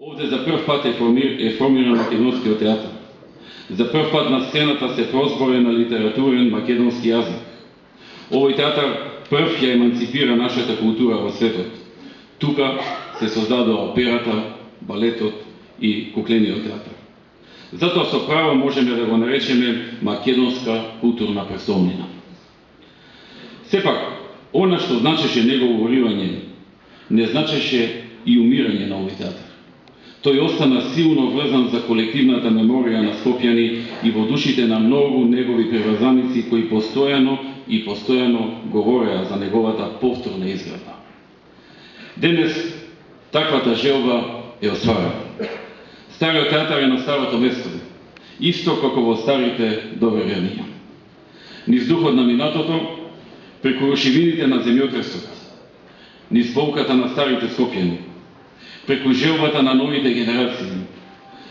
Овде за прв пат е формиран македонскиот театар. За прв пат на сцената се прозборен на литературен македонски јазик. Овој театар прв ја еманципира нашата култура во светот. Тука се создадува операта, балетот и куклениот театар. Затоа со право можеме да го наречеме македонска културна престолнина. Сепак, она што значеше негово уривање, не значеше и умирање на овој театар. Тој остана силно врзан за колективната меморија на скопјани и во душите на многу негови приврзаници кои постојано говореа за неговата повторна изградба. Денес таквата желба е остварена. Стариот театар е на старото место, исто како во старите добри времиња. Низ духот на минатото, преку рушивините на земјотресот, низ болката на старите скопјани, преку желбата на новите генерации,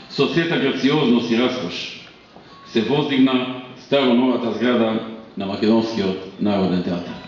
со сета грациозност и раскош, се воздигна старо новата зграда на Македонскиот народен театар.